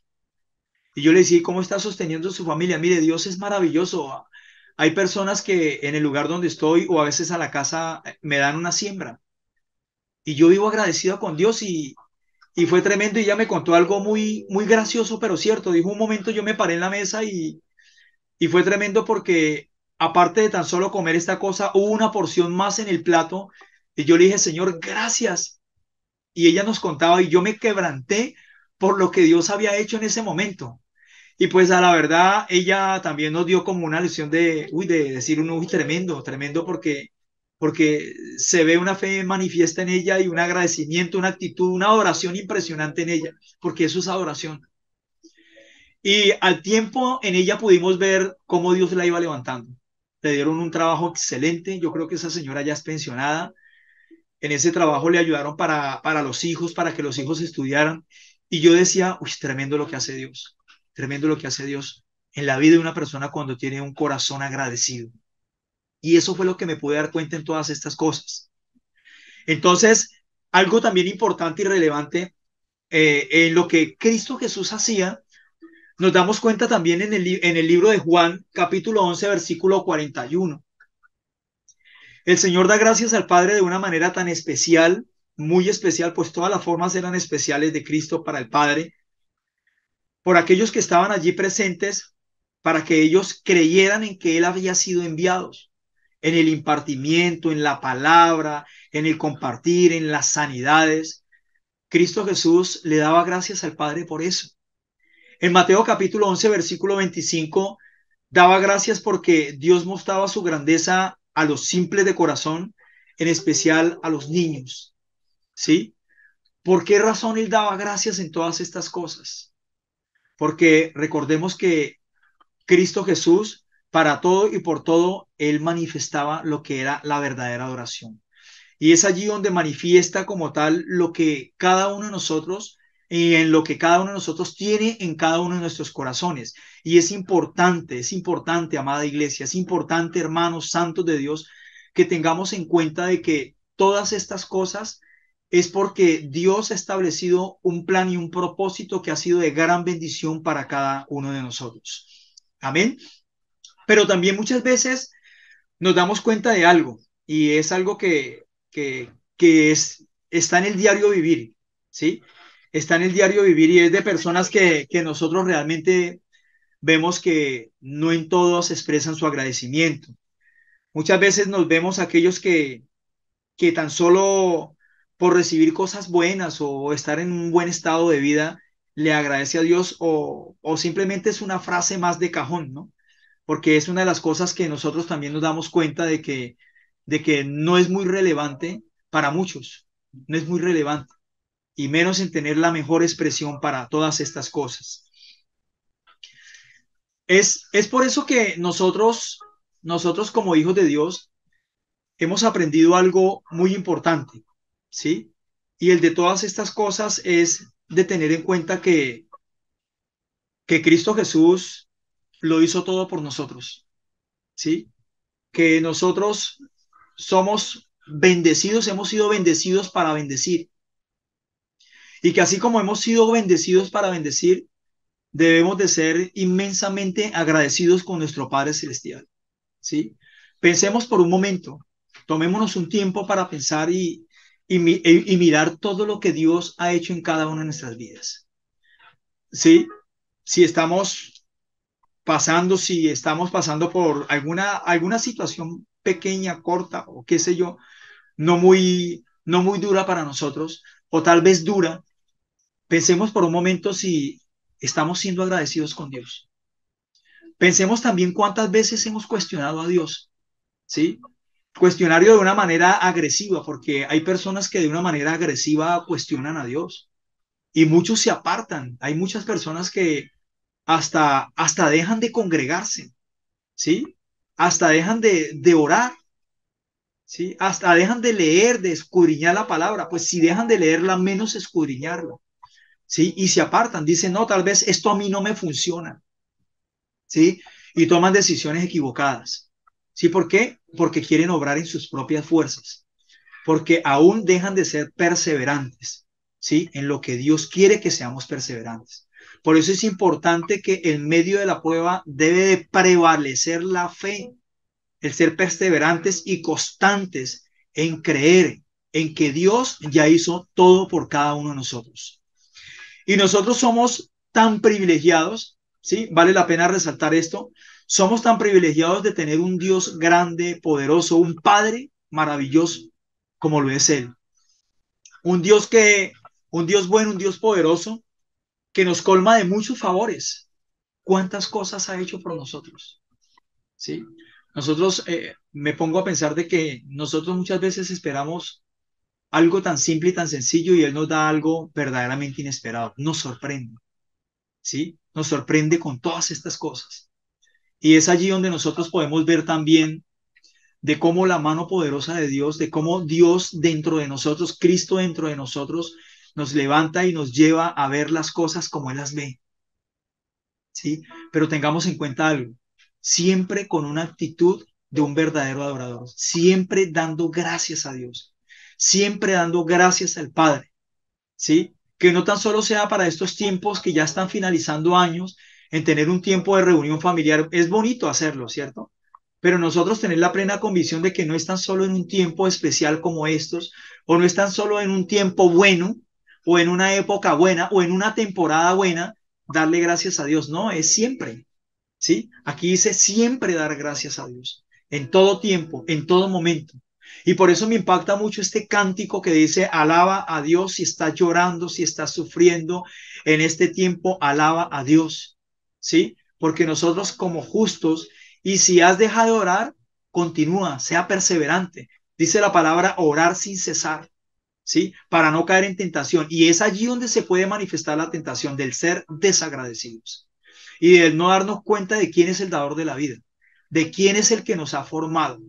Y yo le decía, ¿cómo está sosteniendo su familia? Mire, Dios es maravilloso. Hay personas que en el lugar donde estoy o a veces a la casa me dan una siembra y yo vivo agradecido con Dios y fue tremendo y ella me contó algo muy, muy gracioso, pero cierto. Dijo un momento yo me paré en la mesa y fue tremendo porque aparte de tan solo comer esta cosa, hubo una porción más en el plato y yo le dije, Señor, gracias. Y ella nos contaba y yo me quebranté por lo que Dios había hecho en ese momento. Y pues a la verdad, ella también nos dio como una lección de decir un uy, tremendo, tremendo porque se ve una fe manifiesta en ella y un agradecimiento, una actitud, una adoración impresionante en ella, porque eso es adoración. Y al tiempo en ella pudimos ver cómo Dios la iba levantando. Le dieron un trabajo excelente. Yo creo que esa señora ya es pensionada. En ese trabajo le ayudaron para los hijos, para que los hijos estudiaran. Y yo decía, uy, tremendo lo que hace Dios. Tremendo lo que hace Dios en la vida de una persona cuando tiene un corazón agradecido. Y eso fue lo que me pude dar cuenta en todas estas cosas. Entonces, algo también importante y relevante en lo que Cristo Jesús hacía, nos damos cuenta también en el libro de Juan, capítulo 11 versículo 41. El Señor da gracias al Padre de una manera tan especial, muy especial, pues todas las formas eran especiales de Cristo para el Padre, por aquellos que estaban allí presentes, para que ellos creyeran en que Él había sido enviado. en el impartimiento, en la palabra, en el compartir, en las sanidades. Cristo Jesús le daba gracias al Padre por eso. En Mateo capítulo 11, versículo 25, daba gracias porque Dios mostraba su grandeza a los simples de corazón, en especial a los niños. ¿Sí? ¿Por qué razón él daba gracias en todas estas cosas? Porque recordemos que Cristo Jesús, para todo y por todo, él manifestaba lo que era la verdadera adoración. Y es allí donde manifiesta como tal lo que cada uno de nosotros y en lo que cada uno de nosotros tiene en cada uno de nuestros corazones. Y es importante, amada iglesia, es importante, hermanos santos de Dios, que tengamos en cuenta de que todas estas cosas es porque Dios ha establecido un plan y un propósito que ha sido de gran bendición para cada uno de nosotros. Amén. Pero también muchas veces nos damos cuenta de algo y es algo que está en el diario vivir, ¿sí? Está en el diario vivir y es de personas que nosotros realmente vemos que no en todos expresan su agradecimiento. Muchas veces nos vemos aquellos que tan solo por recibir cosas buenas o estar en un buen estado de vida le agradece a Dios o simplemente es una frase más de cajón, ¿no? Porque es una de las cosas que nosotros también nos damos cuenta de que no es muy relevante para muchos, no es muy relevante, y menos en tener la mejor expresión para todas estas cosas. Es por eso que nosotros como hijos de Dios hemos aprendido algo muy importante, ¿sí? Y el de todas estas cosas es de tener en cuenta que Cristo Jesús lo hizo todo por nosotros, ¿sí? Que nosotros somos bendecidos, hemos sido bendecidos para bendecir. Y que así como hemos sido bendecidos para bendecir, debemos de ser inmensamente agradecidos con nuestro Padre Celestial. ¿Sí? Pensemos por un momento, tomémonos un tiempo para pensar y mirar todo lo que Dios ha hecho en cada una de nuestras vidas. ¿Sí? Si estamos si estamos pasando por alguna situación pequeña, corta o qué sé yo, no muy dura para nosotros, o tal vez dura, pensemos por un momento si estamos siendo agradecidos con Dios. Pensemos también cuántas veces hemos cuestionado a Dios, ¿sí? Cuestionario de una manera agresiva, porque hay personas que de una manera agresiva cuestionan a Dios y muchos se apartan. Hay muchas personas que hasta dejan de congregarse, ¿sí? Hasta dejan de orar, ¿sí? Hasta dejan de leer, de escudriñar la palabra. Pues si dejan de leerla, menos escudriñarla, ¿sí? Y se apartan, dicen, no, tal vez esto a mí no me funciona, ¿sí? Y toman decisiones equivocadas, ¿sí? ¿Por qué? Porque quieren obrar en sus propias fuerzas, porque aún dejan de ser perseverantes, ¿sí? En lo que Dios quiere que seamos perseverantes. Por eso es importante que en medio de la prueba debe de prevalecer la fe, el ser perseverantes y constantes en creer en que Dios ya hizo todo por cada uno de nosotros. Y nosotros somos tan privilegiados, ¿sí? Vale la pena resaltar esto. Somos tan privilegiados de tener un Dios grande, poderoso, un Padre maravilloso, como lo es Él. Un Dios un Dios bueno, un Dios poderoso, que nos colma de muchos favores. ¿Cuántas cosas ha hecho por nosotros? ¿Sí? Nosotros, me pongo a pensar de que nosotros muchas veces esperamos algo tan simple y tan sencillo y Él nos da algo verdaderamente inesperado. Nos sorprende. ¿Sí? Nos sorprende con todas estas cosas. Y es allí donde nosotros podemos ver también de cómo la mano poderosa de Dios, de cómo Dios dentro de nosotros, Cristo dentro de nosotros, nos levanta y nos lleva a ver las cosas como Él las ve. ¿Sí? Pero tengamos en cuenta algo, siempre con una actitud de un verdadero adorador, siempre dando gracias a Dios, siempre dando gracias al Padre. ¿Sí? Que no tan solo sea para estos tiempos que ya están finalizando años, en tener un tiempo de reunión familiar, es bonito hacerlo, ¿cierto? Pero nosotros tener la plena convicción de que no es tan solo en un tiempo especial como estos, o no es tan solo en un tiempo bueno, o en una época buena, o en una temporada buena, darle gracias a Dios, no, es siempre, ¿sí? Aquí dice siempre dar gracias a Dios. en todo tiempo, en todo momento. Y por eso me impacta mucho este cántico que dice, alaba a Dios si estás llorando, si estás sufriendo en este tiempo, alaba a Dios, ¿sí? Porque nosotros como justos, y si has dejado de orar, continúa, sea perseverante. Dice la palabra orar sin cesar, ¿sí? Para no caer en tentación. Y es allí donde se puede manifestar la tentación del ser desagradecidos y del no darnos cuenta de quién es el dador de la vida, de quién es el que nos ha formado,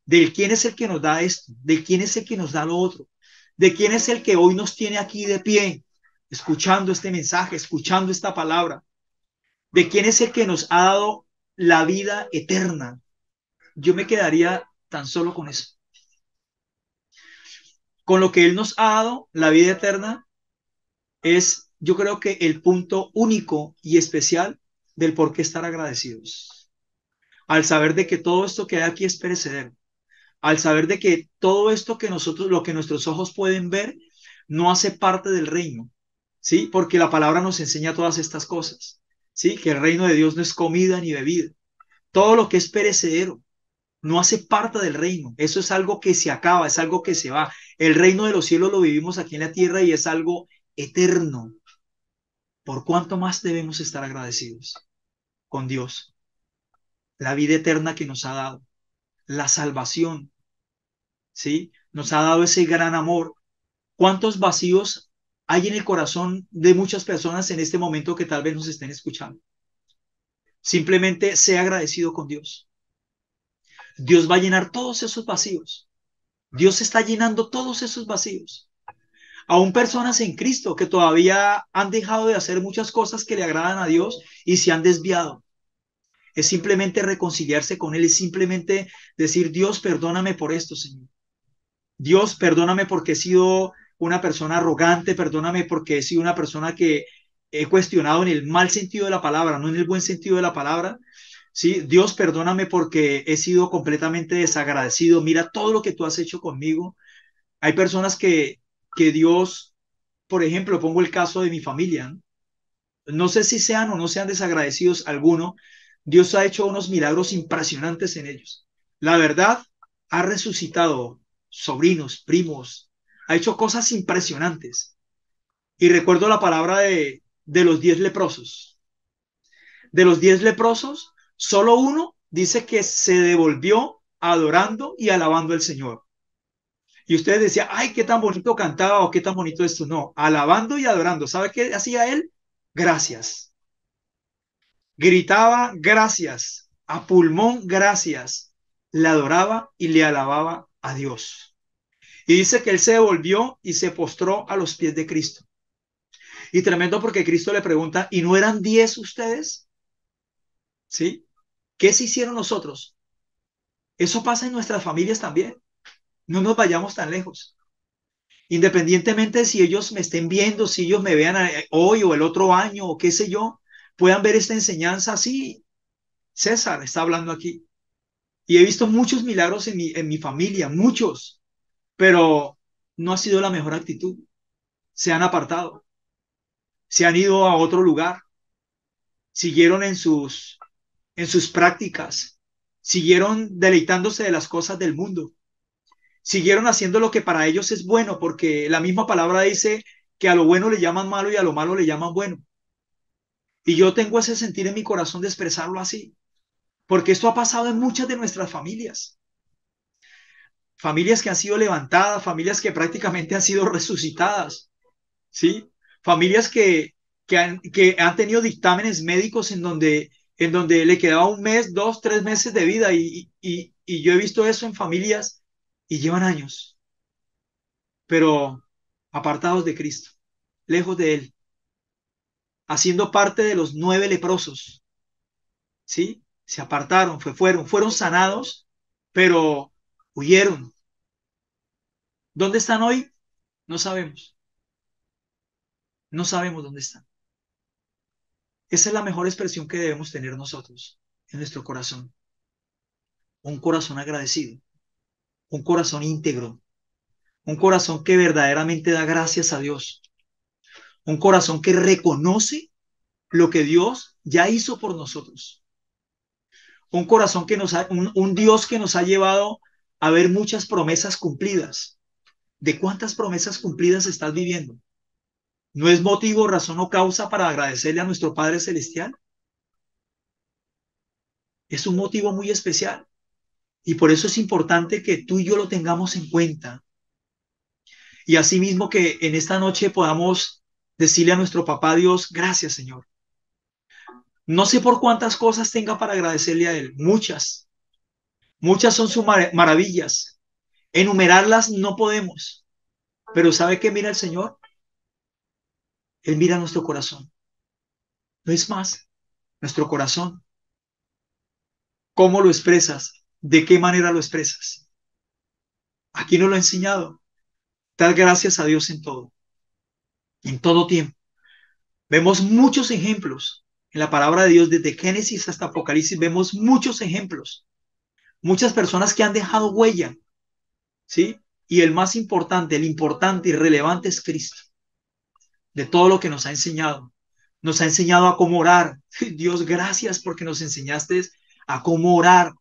de quién es el que nos da esto, de quién es el que nos da lo otro, de quién es el que hoy nos tiene aquí de pie, escuchando este mensaje, escuchando esta palabra, de quién es el que nos ha dado la vida eterna. Yo me quedaría tan solo con eso, con lo que Él nos ha dado, la vida eterna, es yo creo que el punto único y especial del por qué estar agradecidos. Al saber de que todo esto que hay aquí es perecedero, al saber de que todo esto que nosotros, lo que nuestros ojos pueden ver, no hace parte del reino, ¿sí? Porque la palabra nos enseña todas estas cosas, ¿sí? Que el reino de Dios no es comida ni bebida. Todo lo que es perecedero no hace parte del reino. Eso es algo que se acaba, es algo que se va. El reino de los cielos lo vivimos aquí en la tierra y es algo eterno. ¿Por cuánto más debemos estar agradecidos con Dios? La vida eterna que nos ha dado, la salvación, ¿sí? Nos ha dado ese gran amor. ¿Cuántos vacíos hay en el corazón de muchas personas en este momento que tal vez nos estén escuchando? Simplemente sea agradecido con Dios. Dios va a llenar todos esos vacíos. Dios está llenando todos esos vacíos. Aún personas en Cristo que todavía han dejado de hacer muchas cosas que le agradan a Dios y se han desviado. Es simplemente reconciliarse con Él, es simplemente decir, Dios, perdóname por esto, Señor. Dios, perdóname porque he sido una persona arrogante, perdóname porque he sido una persona que he cuestionado en el mal sentido de la palabra, no en el buen sentido de la palabra. Sí, Dios, perdóname porque he sido completamente desagradecido. Mira todo lo que tú has hecho conmigo. Hay personas que Dios, por ejemplo, pongo el caso de mi familia, ¿no? No sé si sean o no sean desagradecidos alguno, Dios ha hecho unos milagros impresionantes en ellos. La verdad, ha resucitado sobrinos, primos, ha hecho cosas impresionantes. Y recuerdo la palabra de los 10 leprosos. De los 10 leprosos, solo uno dice que se devolvió adorando y alabando al Señor. Y ustedes decían, ay, qué tan bonito cantaba o qué tan bonito esto. No, alabando y adorando. ¿Sabe qué hacía él? Gracias. Gritaba gracias, a pulmón gracias, le adoraba y le alababa a Dios. Y dice que él se devolvió y se postró a los pies de Cristo. Y tremendo porque Cristo le pregunta, ¿y no eran 10 ustedes? ¿Sí? ¿Qué se hicieron nosotros? Eso pasa en nuestras familias también. No nos vayamos tan lejos. Independientemente de si ellos me estén viendo, si ellos me vean hoy o el otro año o qué sé yo, puedan ver esta enseñanza así. César está hablando aquí. Y he visto muchos milagros en mi familia, muchos, pero no ha sido la mejor actitud. Se han apartado, se han ido a otro lugar, siguieron en sus prácticas, siguieron deleitándose de las cosas del mundo, siguieron haciendo lo que para ellos es bueno, porque la misma palabra dice que a lo bueno le llaman malo y a lo malo le llaman bueno. Y yo tengo ese sentir en mi corazón de expresarlo así, porque esto ha pasado en muchas de nuestras familias. Familias que han sido levantadas, familias que prácticamente han sido resucitadas, ¿sí? Familias que han tenido dictámenes médicos en donde le quedaba un mes, 2, 3 meses de vida y yo he visto eso en familias y llevan años, pero apartados de Cristo, lejos de Él, haciendo parte de los 9 leprosos, ¿sí? Se apartaron, fueron sanados, pero huyeron. ¿Dónde están hoy? No sabemos, no sabemos dónde están. Esa es la mejor expresión que debemos tener nosotros en nuestro corazón. Un corazón agradecido, un corazón íntegro, un corazón que verdaderamente da gracias a Dios, un corazón que reconoce lo que Dios ya hizo por nosotros, un corazón que un Dios que nos ha llevado a ver muchas promesas cumplidas. ¿De cuántas promesas cumplidas estás viviendo? ¿No es motivo, razón o causa para agradecerle a nuestro Padre Celestial? Es un motivo muy especial y por eso es importante que tú y yo lo tengamos en cuenta. Y asimismo que en esta noche podamos decirle a nuestro papá Dios, gracias Señor. No sé por cuántas cosas tenga para agradecerle a Él, muchas, muchas son sus maravillas. Enumerarlas no podemos, pero ¿sabe qué mira el Señor? Él mira nuestro corazón. No es más, nuestro corazón. ¿Cómo lo expresas? ¿De qué manera lo expresas? Aquí nos lo ha enseñado. Dar gracias a Dios en todo tiempo. Vemos muchos ejemplos en la palabra de Dios, desde Génesis hasta Apocalipsis, vemos muchos ejemplos, muchas personas que han dejado huella, ¿sí? Y el más importante, el importante y relevante es Cristo, de todo lo que nos ha enseñado. Nos ha enseñado a cómo orar. Dios, gracias porque nos enseñaste a cómo orar,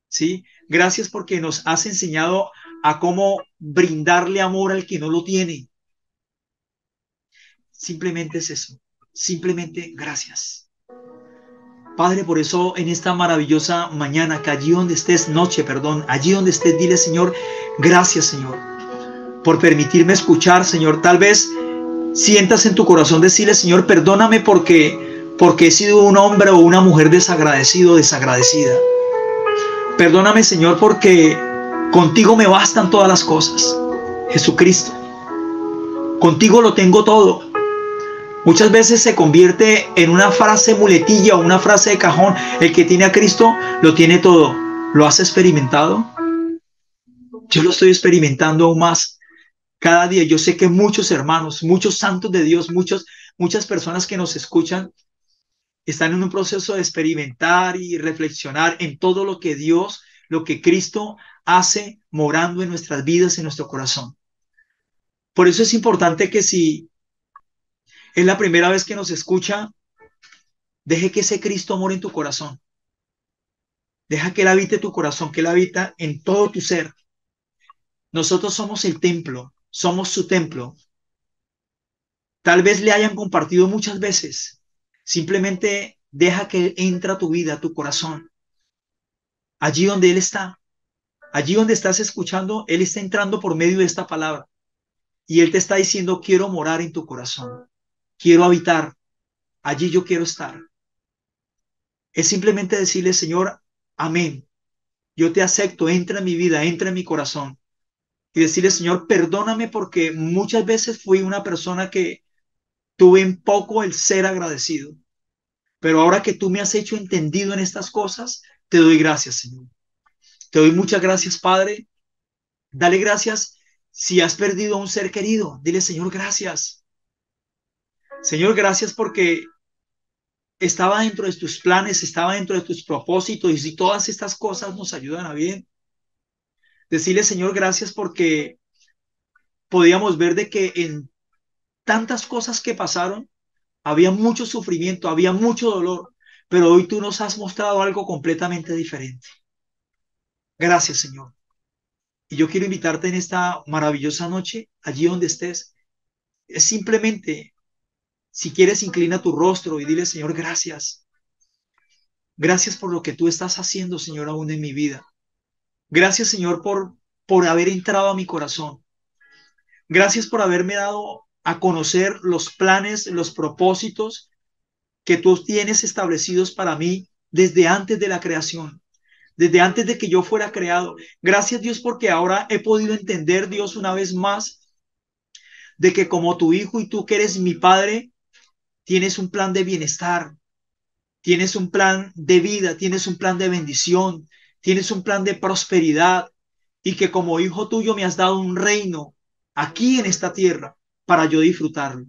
¿sí? Gracias porque nos has enseñado a cómo brindarle amor al que no lo tiene. Simplemente es eso. Simplemente gracias. Padre, por eso en esta maravillosa mañana, que allí donde estés, noche, perdón, allí donde estés, dile, Señor, gracias, Señor, por permitirme escuchar, Señor. Tal vez sientas en tu corazón decirle, Señor, perdóname porque he sido un hombre o una mujer desagradecido, desagradecida. Perdóname, Señor, porque contigo me bastan todas las cosas. Jesucristo, contigo lo tengo todo. Muchas veces se convierte en una frase muletilla o una frase de cajón. El que tiene a Cristo lo tiene todo. ¿Lo has experimentado? Yo lo estoy experimentando aún más cada día. Yo sé que muchos hermanos, muchos santos de Dios, muchas personas que nos escuchan están en un proceso de experimentar y reflexionar en todo lo que Dios, lo que Cristo hace morando en nuestras vidas, en nuestro corazón. Por eso es importante que si es la primera vez que nos escucha, deje que ese Cristo more en tu corazón. Deja que Él habite tu corazón, que Él habita en todo tu ser. Nosotros somos el templo, somos su templo. Tal vez le hayan compartido muchas veces. Simplemente deja que Él entre a tu vida, a tu corazón. Allí donde Él está, allí donde estás escuchando, Él está entrando por medio de esta palabra. Y Él te está diciendo, quiero morar en tu corazón. Quiero habitar. Allí yo quiero estar. Es simplemente decirle, Señor, amén. Yo te acepto, entra en mi vida, entra en mi corazón. Y decirle, Señor, perdóname porque muchas veces fui una persona que tuve en poco el ser agradecido. Pero ahora que tú me has hecho entendido en estas cosas, te doy gracias, Señor. Te doy muchas gracias, Padre. Dale gracias si has perdido a un ser querido. Dile, Señor, gracias. Señor, gracias porque estaba dentro de tus planes, estaba dentro de tus propósitos y si todas estas cosas nos ayudan a bien. Decirle, Señor, gracias porque podíamos ver de que en tantas cosas que pasaron, había mucho sufrimiento, había mucho dolor, pero hoy tú nos has mostrado algo completamente diferente. Gracias, Señor. Y yo quiero invitarte en esta maravillosa noche, allí donde estés, es simplemente, si quieres, inclina tu rostro y dile, Señor, gracias. Gracias por lo que tú estás haciendo, Señor, aún en mi vida. Gracias, Señor, por haber entrado a mi corazón. Gracias por haberme dado a conocer los planes, los propósitos que tú tienes establecidos para mí desde antes de la creación, desde antes de que yo fuera creado. Gracias, Dios, porque ahora he podido entender, Dios, una vez más, de que como tu hijo y tú que eres mi padre, tienes un plan de bienestar, tienes un plan de vida, tienes un plan de bendición, tienes un plan de prosperidad y que como hijo tuyo me has dado un reino aquí en esta tierra para yo disfrutarlo.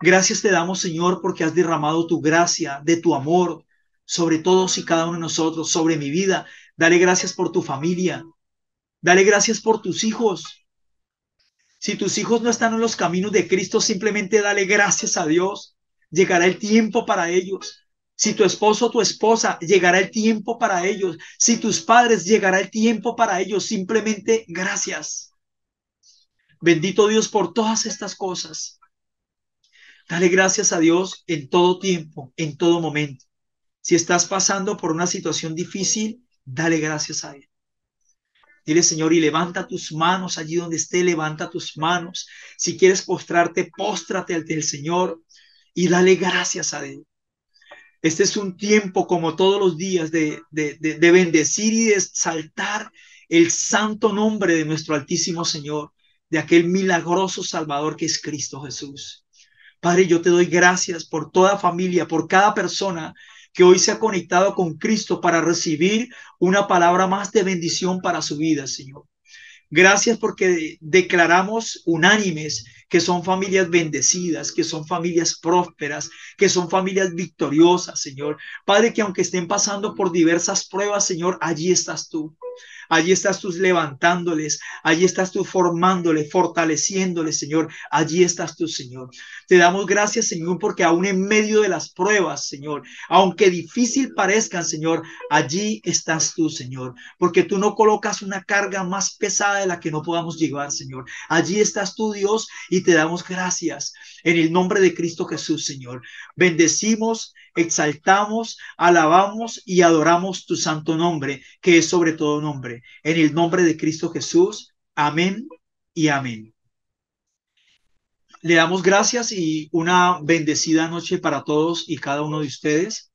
Gracias te damos, Señor, porque has derramado tu gracia, de tu amor sobre todos y cada uno de nosotros, sobre mi vida. Dale gracias por tu familia. Dale gracias por tus hijos. Si tus hijos no están en los caminos de Cristo, simplemente dale gracias a Dios. Llegará el tiempo para ellos. Si tu esposo o tu esposa, llegará el tiempo para ellos. Si tus padres, llegará el tiempo para ellos. Simplemente gracias. Bendito Dios por todas estas cosas. Dale gracias a Dios en todo tiempo, en todo momento. Si estás pasando por una situación difícil, dale gracias a Él. Dile, Señor, y levanta tus manos allí donde esté, levanta tus manos. Si quieres postrarte, póstrate ante el Señor y dale gracias a Él. Este es un tiempo, como todos los días, de bendecir y de exaltar el santo nombre de nuestro Altísimo Señor, de aquel milagroso Salvador que es Cristo Jesús. Padre, yo te doy gracias por toda familia, por cada persona que hoy se ha conectado con Cristo para recibir una palabra más de bendición para su vida, Señor. Gracias porque declaramos unánimes que son familias bendecidas, que son familias prósperas, que son familias victoriosas, Señor. Padre, que aunque estén pasando por diversas pruebas, Señor, allí estás tú. Allí estás tú levantándoles, allí estás tú formándoles, fortaleciéndoles, Señor. Allí estás tú, Señor. Te damos gracias, Señor, porque aún en medio de las pruebas, Señor, aunque difícil parezcan, Señor, allí estás tú, Señor, porque tú no colocas una carga más pesada de la que no podamos llevar, Señor. Allí estás tú, Dios, y te damos gracias en el nombre de Cristo Jesús, Señor. Bendecimos, exaltamos, alabamos y adoramos tu santo nombre, que es sobre todo nombre. En el nombre de Cristo Jesús. Amén y amén. Le damos gracias y una bendecida noche para todos y cada uno de ustedes.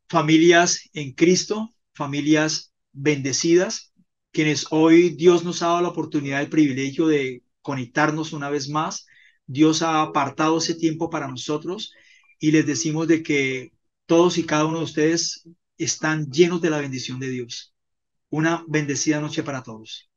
Familias en Cristo, familias bendecidas, quienes hoy Dios nos ha dado la oportunidad, el privilegio de conectarnos una vez más. Dios ha apartado ese tiempo para nosotros y les decimos de que todos y cada uno de ustedes están llenos de la bendición de Dios. Una bendecida noche para todos.